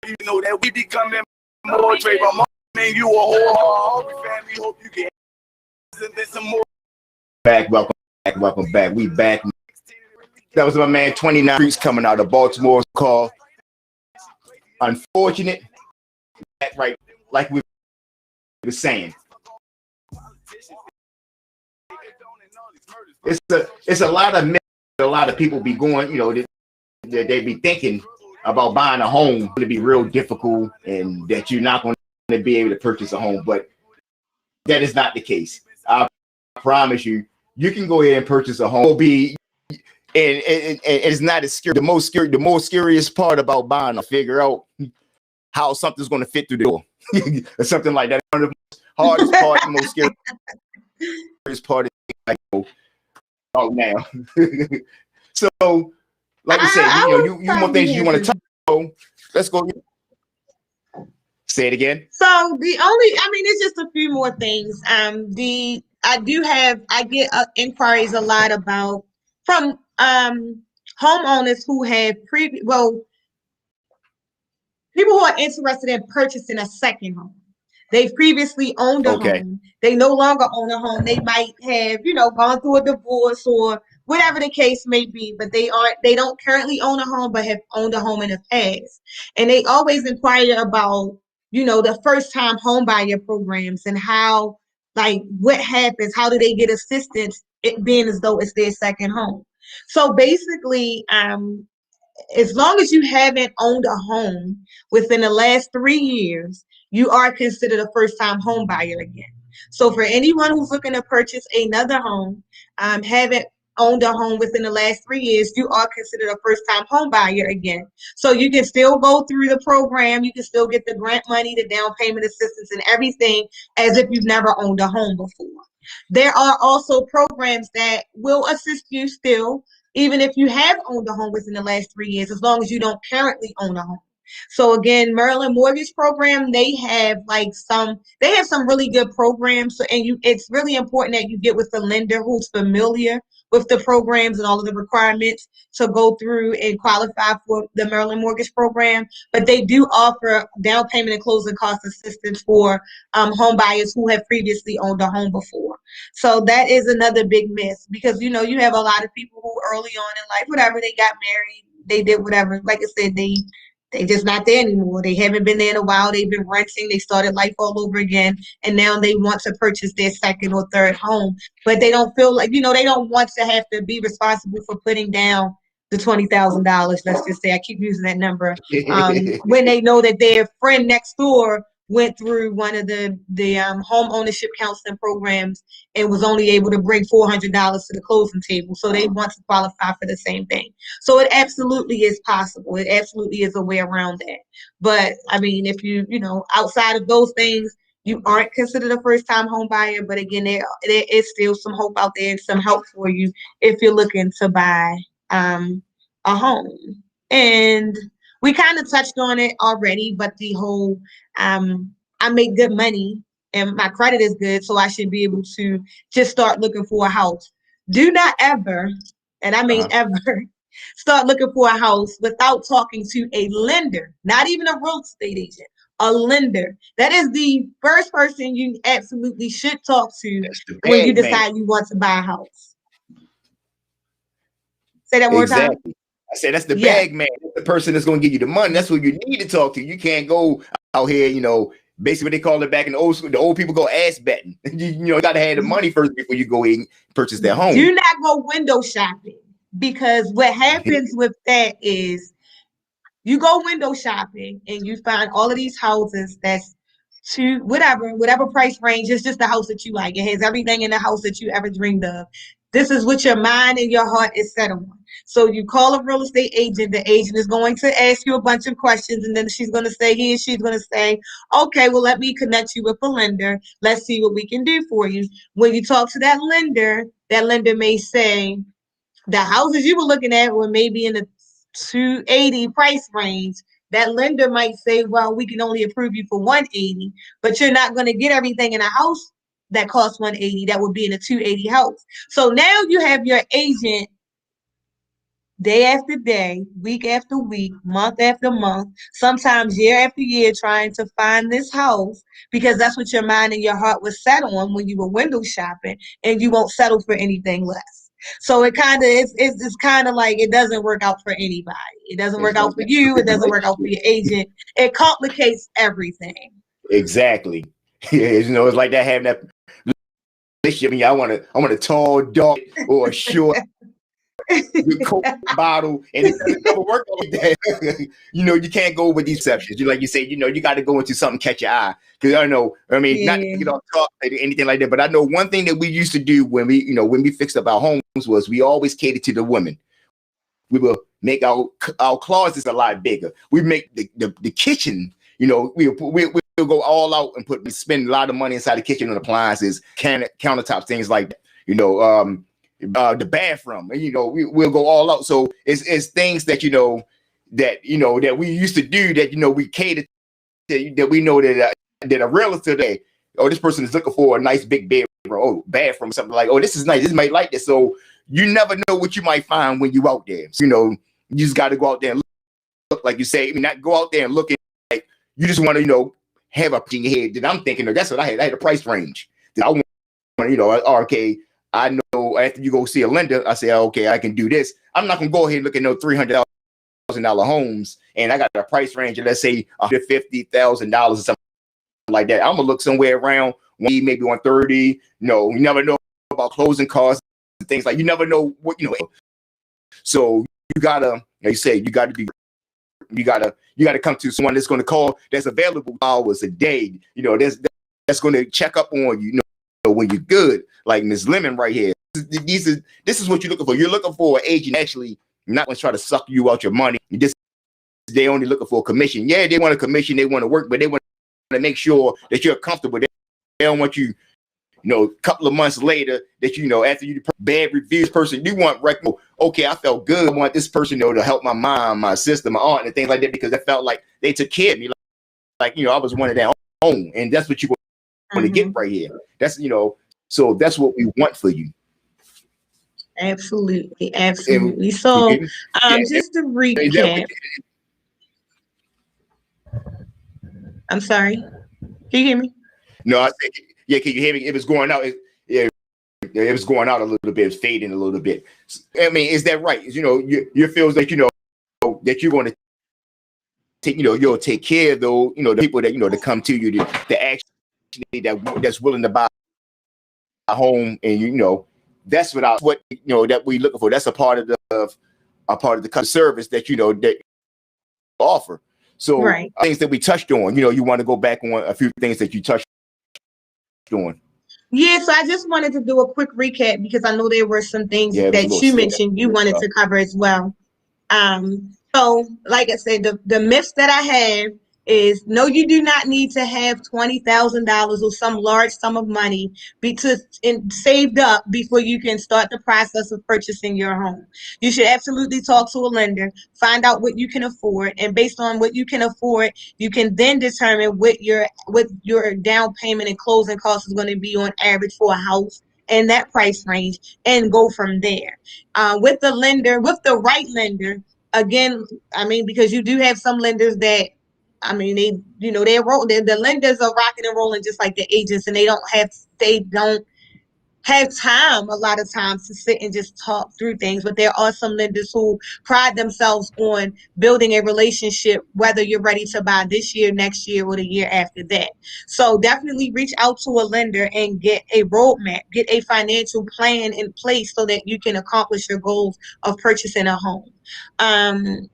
You know that we becoming more trade. My mom, man, you a whole family. Hope you get some more. Welcome back. We back. That was my man 29 Streets coming out of Baltimore's call. Unfortunate, right? Like we were saying, it's a lot of men, a lot of people be going. You know, they be thinking about buying a home to be real difficult, and that you're not going to be able to purchase a home, but that is not the case. I promise you, you can go ahead and purchase a home. It'll be, and it's not as scary. The most scariest part about buying, to figure out how something's going to fit through the door, or something like that. One of the hardest part, the most scariest part is like, oh, now. So, like I said, you more things you want to talk about. Let's go. Say it again. So it's just a few more things. I get inquiries a lot about from homeowners who have people who are interested in purchasing a second home. They've previously owned a home. They no longer own a home. They might have, gone through a divorce or whatever the case may be, but they don't currently own a home, but have owned a home in the past. And they always inquire about, the first time home buyer programs and how, like, what happens, how do they get assistance, it being as though it's their second home. So basically, as long as you haven't owned a home within the last 3 years, you are considered a first-time home buyer again. So for anyone who's looking to purchase another home, haven't owned a home within the last 3 years, you are considered a first-time home buyer again. So you can still go through the program. You can still get the grant money, the down payment assistance, and everything as if you've never owned a home before. There are also programs that will assist you still, even if you have owned a home within the last 3 years, as long as you don't currently own a home. So again, Maryland Mortgage Program, they have some really good programs. So, it's really important that you get with the lender who's familiar with the programs and all of the requirements to go through and qualify for the Maryland Mortgage Program. But they do offer down payment and closing cost assistance for home buyers who have previously owned a home before. So that is another big miss, because you have a lot of people who early on in life, whatever, they got married, they did whatever. Like I said, they just not there anymore. They haven't been there in a while. They've been renting. They started life all over again. And now they want to purchase their second or third home. But they don't feel like, they don't want to have to be responsible for putting down the $20,000. Let's just say I keep using that number. When they know that their friend next door went through one of the home ownership counseling programs and was only able to bring $400 to the closing table, so they want to qualify for the same thing. So it absolutely is possible. It absolutely is a way around that. But I mean, if you outside of those things, you aren't considered a first-time home buyer. But again, there is still some hope out there and some help for you if you're looking to buy a home. And we kind of touched on it already, but the whole I make good money and my credit is good, so I should be able to just start looking for a house. Do not ever, and I mean ever, start looking for a house without talking to a lender, not even a real estate agent, a lender. That is the first person you absolutely should talk to when you decide you want to buy a house. Say that one more time. Exactly. I said that's the bag man. That's the person that's going to give you the money. That's who you need to talk to. You can't go out here, basically what they call it back in the old school. The old people go ass betting. You got to have the money first before you go in and purchase their home. Do not go window shopping, because what happens with that is you go window shopping and you find all of these houses that's to whatever price range. It's just the house that you like. It has everything in the house that you ever dreamed of. This is what your mind and your heart is set on. So you call a real estate agent. The agent is going to ask you a bunch of questions, and then she's going to say, she's going to say, okay, well, let me connect you with a lender. Let's see what we can do for you. When you talk to that lender may say the houses you were looking at were maybe in the 280 price range. That lender might say, well, we can only approve you for 180, but you're not going to get everything in a house that costs 180 that would be in a 280 house. So now you have your agent day after day, week after week, month after month, sometimes year after year, trying to find this house because that's what your mind and your heart was set on when you were window shopping, and you won't settle for anything less. So it kind of it's kind of like it doesn't work out for anybody. It doesn't work out for you. It doesn't work out for your agent. It complicates everything. Exactly. It's like that having that relationship. I want a tall, dark, or a short Coke bottle, and it doesn't never work like that. You can't go with these exceptions. Like you say, you got to go into something catch your eye. Because not to get off talk or anything like that, but I know one thing that we used to do when we fixed up our homes was we always catered to the women. We will make our closets a lot bigger. We make the kitchen. We'll go all out and spend a lot of money inside the kitchen on appliances, countertops, things like that. The bathroom, and we'll go all out. So it's things that that we used to do that we cater to, that we know that a relative that this person is looking for a nice big bedroom, bathroom, something like, this is nice, this might like this. So you never know what you might find when you out there. So, you just got to go out there and look, like you say. Not go out there and look like you just want to have a in your head that I'm thinking. That's what I had. I had a price range that I want. Okay. I know after you go see a lender, I say, okay, I can do this. I'm not gonna go ahead and look at no $300,000 homes, and I got a price range of, let's say, $150,000 or something like that. I'm gonna look somewhere around maybe 130. You never know about closing costs and things like. You never know what. So you gotta, like you say, you gotta come to someone that's gonna call, that's available hours a day. That's gonna check up on you. When you're good, like Ms. Lemon right here. This is what you're looking for. You're looking for an agent actually not going to try to suck you out your money. They only looking for a commission. Yeah, they want a commission. They want to work, but they want to make sure that you're comfortable. They don't want you, a couple of months later that after you bad reviews person, you want okay, I felt good. I want this person to help my mom, my sister, my aunt, and things like that, because I felt like they took care of me. Like I was one of their own, and that's what you want to get right here. That's so that's what we want for you. Absolutely. So just to recap, I'm sorry, can you hear me? No, I said, yeah, can you hear me? It was going out. It was going out a little bit. It's fading a little bit. Is that right? You feels like that you're going to take you'll take care of those the people that that come to you to actually that's willing to buy a home, and that's what that we looking for. That's a part of are part of the service that that offer. So Right. things that we touched on, you want to go back on a few things that you touched on. Yeah, so I just wanted to do a quick recap because I know there were some things Yeah, it was a that little you slow. mentioned you wanted to cover as well. So like I said, the myths that I have is no, you do not need to have $20,000 or some large sum of money saved up before you can start the process of purchasing your home. You should absolutely talk to a lender, find out what you can afford, and based on what you can afford, you can then determine what your down payment and closing costs is going to be on average for a house in that price range, and go from there. With the right lender, again, I mean, because you do have some lenders that, I mean, the lenders are rocking and rolling just like the agents, and they don't have time a lot of times to sit and just talk through things. But there are some lenders who pride themselves on building a relationship, whether you're ready to buy this year, next year, or the year after that. So definitely reach out to a lender and get a roadmap, get a financial plan in place so that you can accomplish your goals of purchasing a home. Um,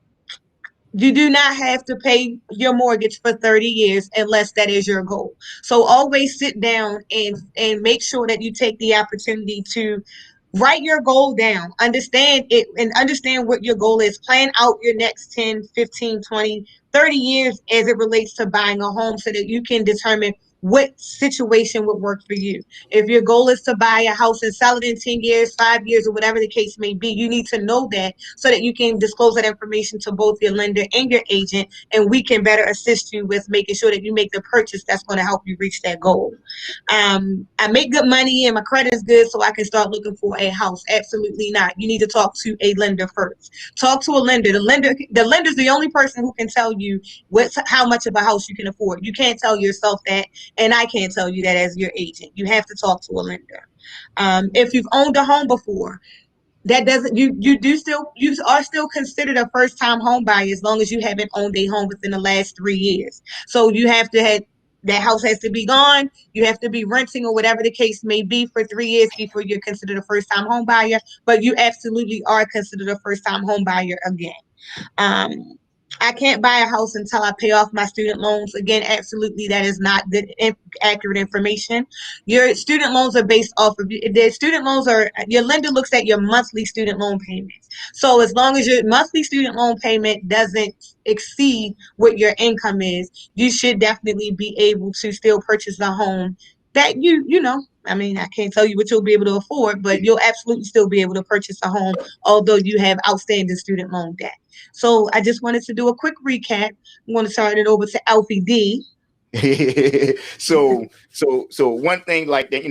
you do not have to pay your mortgage for 30 years unless that is your goal. So always sit down and make sure that you take the opportunity to write your goal down, understand it, and understand what your goal is. Plan out your next 10, 15, 20, 30 years as it relates to buying a home so that you can determine what situation would work for you. If your goal is to buy a house and sell it in 10 years, 5 years, or whatever the case may be, you need to know that so that you can disclose that information to both your lender and your agent, and we can better assist you with making sure that you make the purchase that's going to help you reach that goal. I make good money and my credit is good, so I can start looking for a house. Absolutely not. You need to talk to a lender first. Talk to a lender. The lender's the only person who can tell you how much of a house you can afford. You can't tell yourself that, and I can't tell you that as your agent. You have to talk to a lender. If you've owned a home before, that doesn't you are still considered a first time home buyer as long as you haven't owned a home within the last 3 years. So you have to have that house has to be gone. You have to be renting or whatever the case may be for 3 years before you're considered a first time home buyer. But you absolutely are considered a first time home buyer again. Um, I can't buy a house until I pay off my student loans. Again, absolutely, that is not good, accurate information. Your student loans are based off of the student loans are your lender looks at your monthly student loan payments. So as long as your monthly student loan payment doesn't exceed what your income is, you should definitely be able to still purchase a home that I mean, I can't tell you what you'll be able to afford, but you'll absolutely still be able to purchase a home, although you have outstanding student loan debt. So I just wanted to do a quick recap. I'm going to turn it over to Alfie D. So one thing like that,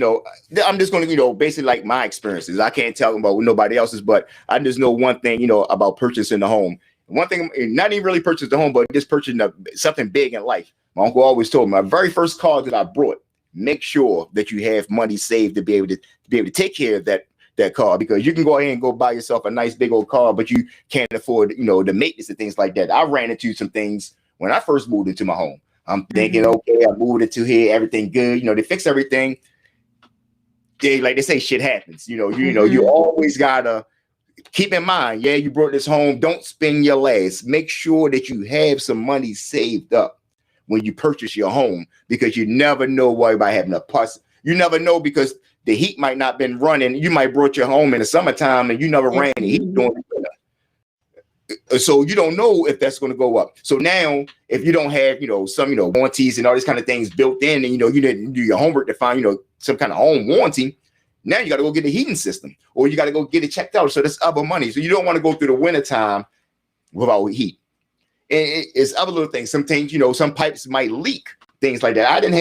I'm just going to, basically like my experiences. I can't tell about nobody else's, but I just know one thing, about purchasing the home. One thing, not even really purchase the home, but just purchasing something big in life. My uncle always told me, my very first car that I brought, make sure that you have money saved to be able to take care of that car, because you can go ahead and go buy yourself a nice big old car, but you can't afford, the maintenance and things like that. I ran into some things when I first moved into my home. I'm thinking, okay, I moved into here, everything good. They fix everything. Like they say, shit happens. You always gotta keep in mind, yeah, you brought this home. Don't spend your last. Make sure that you have some money saved up when you purchase your home, because you never know why by having a pus. You never know, because the heat might not been running. You might brought your home in the summertime and you never ran the heat during the winter. So you don't know if that's going to go up. So now, if you don't have, some, warranties and all these kind of things built in, and, you didn't do your homework to find, some kind of home warranty, now you got to go get a heating system, or you got to go get it checked out. So that's other money. So you don't want to go through the winter time without heat. And it's other little things. Some things, some pipes might leak, things like that. I didn't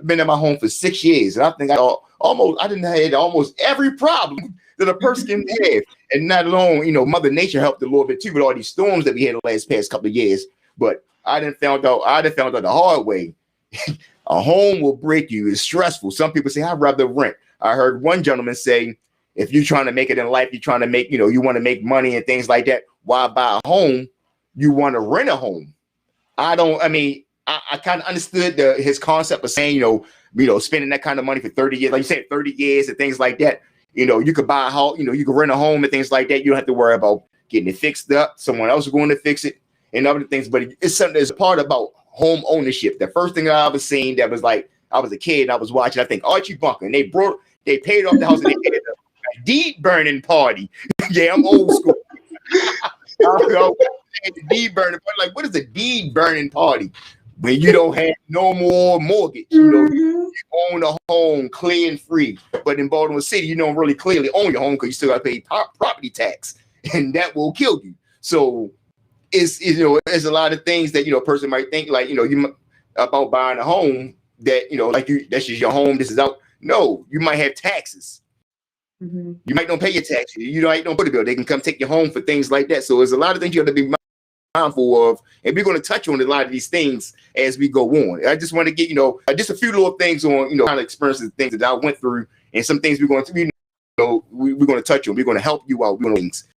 been in my home for 6 years, and I think I didn't had almost every problem that a person can have. And not alone, Mother Nature helped a little bit too with all these storms that we had the past couple of years. But I didn't found out the hard way. A home will break you. It's stressful. Some people say, I'd rather rent. I heard one gentleman say, if you're trying to make it in life, you're trying to make, you want to make money and things like that, why buy a home? You want to rent a home. I kind of understood his concept of saying, spending that kind of money for 30 years, like you said, 30 years and things like that. You could buy a house, you could rent a home and things like that. You don't have to worry about getting it fixed up. Someone else is going to fix it and other things. But it's something that's a part about home ownership. The first thing I ever seen that was like, I was a kid and I was watching, I think Archie Bunker, and they paid off the house and they did a deed burning party. Yeah, I'm old school. The deed burning party. Like, what is a deed burning party? When you don't have no more mortgage, you own a home clear and free. But in Baltimore City, you don't really clearly own your home because you still got to pay property tax, and that will kill you. So it's a lot of things that a person might think like you about buying a home that like that's just your home. This is out. No, you might have taxes. You might don't pay your taxes. You don't put a bill. They can come take your home for things like that. So there's a lot of things you have to be mindful of, and we're going to touch on a lot of these things as we go on. I just want to get just a few little things on kind of experiences, things that I went through, and some things we're going to we're going to touch on. We're going to help you out with things,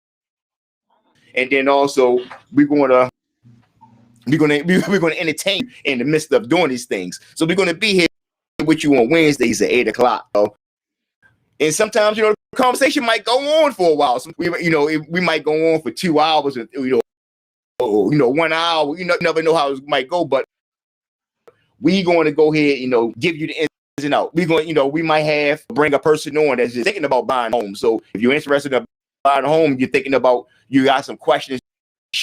and then also we're going to entertain you in the midst of doing these things. So we're going to be here with you on Wednesdays at 8:00. And sometimes the conversation might go on for a while. So we might go on for 2 hours, 1 hour. You never know how it might go, but we going to go ahead, give you the ins and out. We going, we might bring a person on that's just thinking about buying a home. So if you're interested in buying a home, you're thinking about, you got some questions,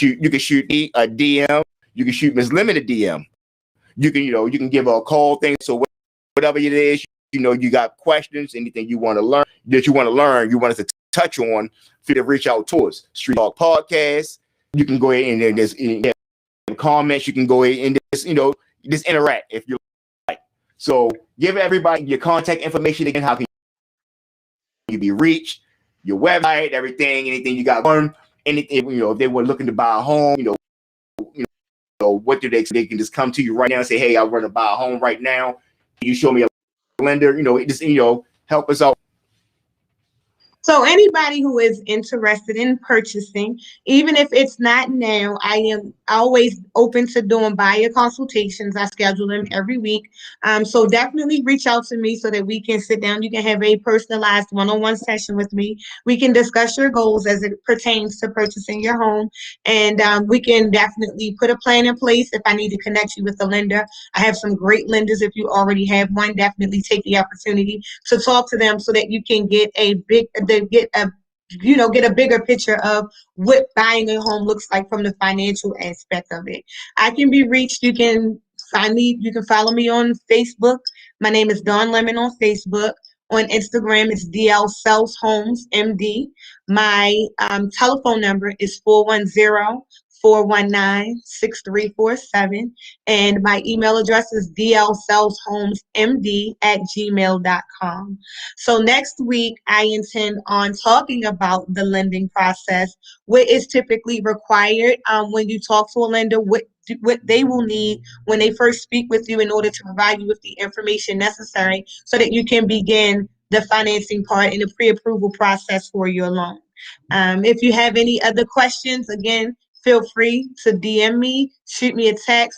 you can shoot me a DM. You can shoot Ms. Lemon a DM. You can give her a call thing. So whatever it is, you got questions, anything you want to learn, you want us to touch on, feel to reach out to us. Street Talk Podcast. You can go ahead and there's comments. You can go ahead and just interact if you like. So give everybody your contact information again. How can you be reached? Your website, everything, anything you got on, anything. If they were looking to buy a home, what do they can just come to you right now and say, hey, I want to buy a home right now. Can you show me a lender? Just help us out. So anybody who is interested in purchasing, even if it's not now, I am always open to doing buyer consultations. I schedule them every week. So definitely reach out to me so that we can sit down. You can have a personalized one-on-one session with me. We can discuss your goals as it pertains to purchasing your home. And we can definitely put a plan in place if I need to connect you with a lender. I have some great lenders. If you already have one, definitely take the opportunity to talk to them so that you can get get a bigger picture of what buying a home looks like from the financial aspect of it. I can be reached. You can find me. You can follow me on Facebook. My name is Dawn Lemon on Facebook. On Instagram, it's DL Sells Homes MD. My telephone number is 410-419-6347. And my email address is dlsellshomesmd@gmail.com. So next week, I intend on talking about the lending process, what is typically required when you talk to a lender, what they will need when they first speak with you in order to provide you with the information necessary so that you can begin the financing part and the pre-approval process for your loan. If you have any other questions, again, feel free to DM me, shoot me a text,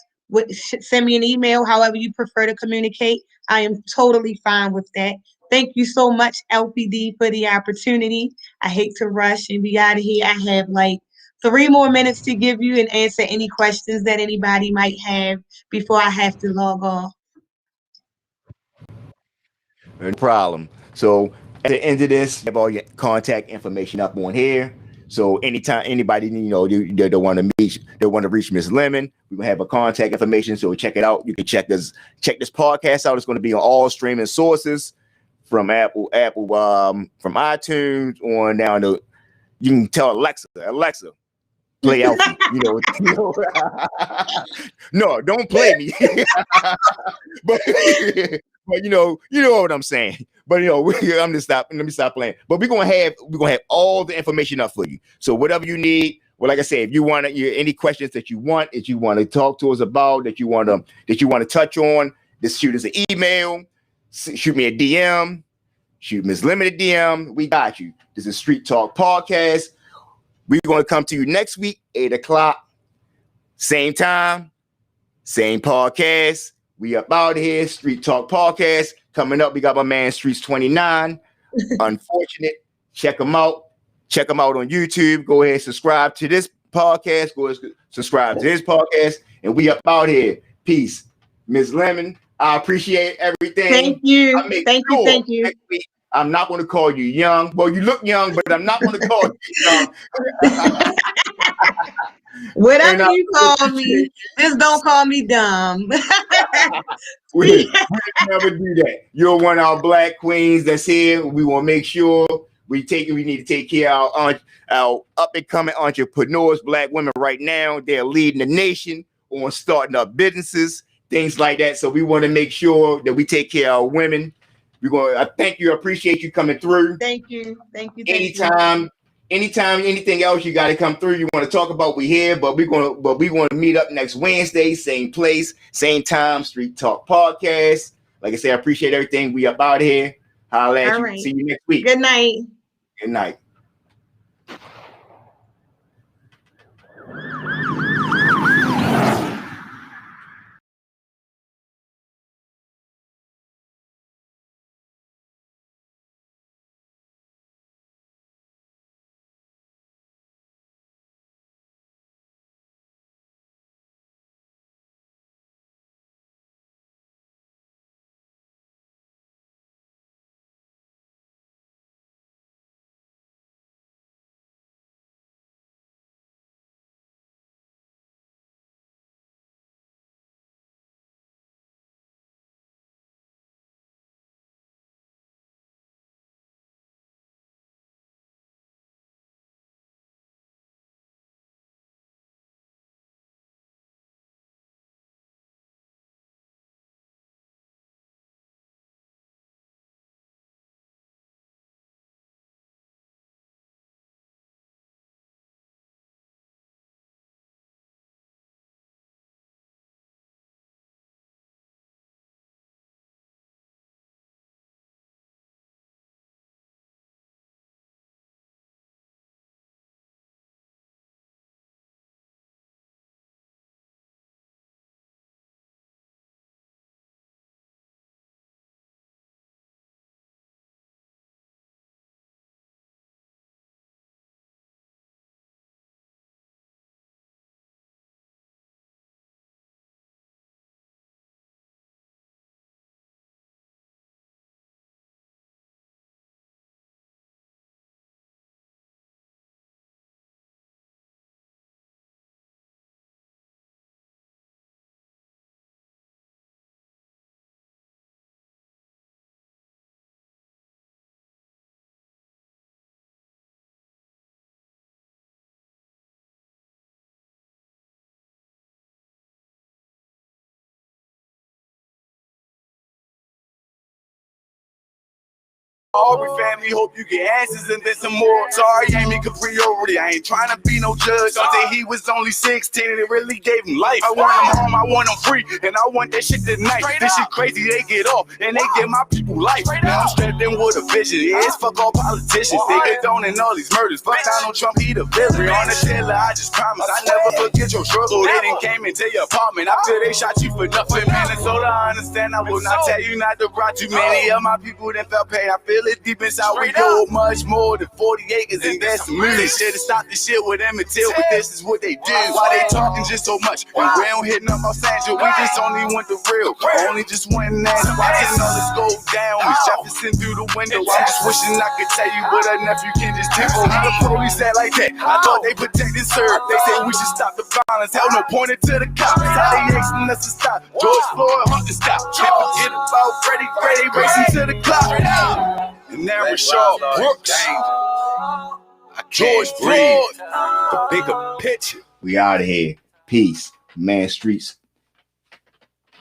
send me an email, however you prefer to communicate. I am totally fine with that. Thank you so much, LPD, for the opportunity. I hate to rush and be out of here. I have like 3 more minutes to give you and answer any questions that anybody might have before I have to log off. No problem. So at the end of this, you have all your contact information up on here. So anytime anybody they want to reach Miss Lemon, we will have a contact information. So check it out. You can check this podcast out. It's going to be on all streaming sources from Apple, from iTunes on down to. You can tell Alexa, play Alfie. No, don't play me. but you know what I'm saying. But let me stop playing. But we're gonna have all the information up for you. So whatever you need, well, like I said, if you want any questions that you want to talk to us about, that you want to touch on, just shoot us an email, shoot me a DM, shoot Ms. Lemon a DM. We got you. This is Street Talk Podcast. We're going to come to you next week, 8:00, same time, same podcast. We up out of here. Street Talk Podcast coming up. We got my man Streets 29 unfortunate. Check them out. Check them out on YouTube. Go ahead and subscribe to this podcast. Go ahead and subscribe to his podcast. And we up out here. Peace. Ms. Lemon, I appreciate everything. Thank you. I make Thank sure you. Thank you. next week I'm not going to call you young. Well, you look young, but I'm not going to call you young. Whatever you call me, just don't call me dumb. we never do that. You're one of our black queens that's here. We want to make sure we need to take care of our up and coming entrepreneurs, black women right now. They're leading the nation on starting up businesses, things like that. So we want to make sure that we take care of our women. I thank you. I appreciate you coming through. Thank you. Anytime, anything else you got to come through. You want to talk about, we here, but we want to meet up next Wednesday, same place, same time, Street Talk Podcast. Like I said, I appreciate everything. We up out here. Holla at you. Right. See you next week. Good night. Good night. Aubrey family, hope you get answers and then some more. Sorry, Amy Capriori, I ain't trying to be no judge. Some say he was only 16 and it really gave him life. I want him home, I want him free, and I want that shit tonight. This shit crazy, they get off and they give my people life. Now I'm strapped in with a vision. Yeah, it's fuck all politicians. They condoning all these murders. Fuck Donald Trump, he the villain. On the trailer, I just promise I never forget your struggle. They done came into your apartment after they shot you for nothing. Minnesota, I understand. I will not tell you not to cry. Too many of my people that felt pain. I feel it deep inside. We go much more than 40 acres and that's some music. They should have stopped the shit with Emmett Till, but this is what they do. Why they talking just so much? And we don't hit up our Sandra. We just only want the real. Only just want that. Watching all this go down. With Jefferson through the window. I'm just wishing I could tell you, but a nephew can just tickle. How the police act like that? I thought they protected serve. They say we should stop the violence. Hell no, pointed to the cops. How they asking us to stop? George Floyd, hunting stop. Can't forget about Freddie racing to the clock. And now Rashard Brooks, George Floyd, the bigger picture. We out of here. Peace. Man Streets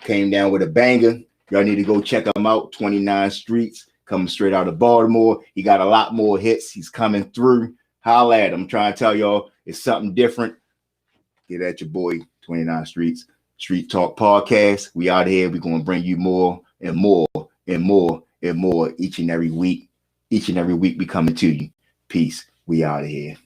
came down with a banger. Y'all need to go check him out. 29 Streets, coming straight out of Baltimore. He got a lot more hits. He's coming through. Holla at him. I'm trying to tell y'all it's something different. Get at your boy, 29 Streets. Street Talk Podcast. We out here. We're going to bring you more and more and more and more each and every week. Each and every week we coming to you. Peace. We out of here.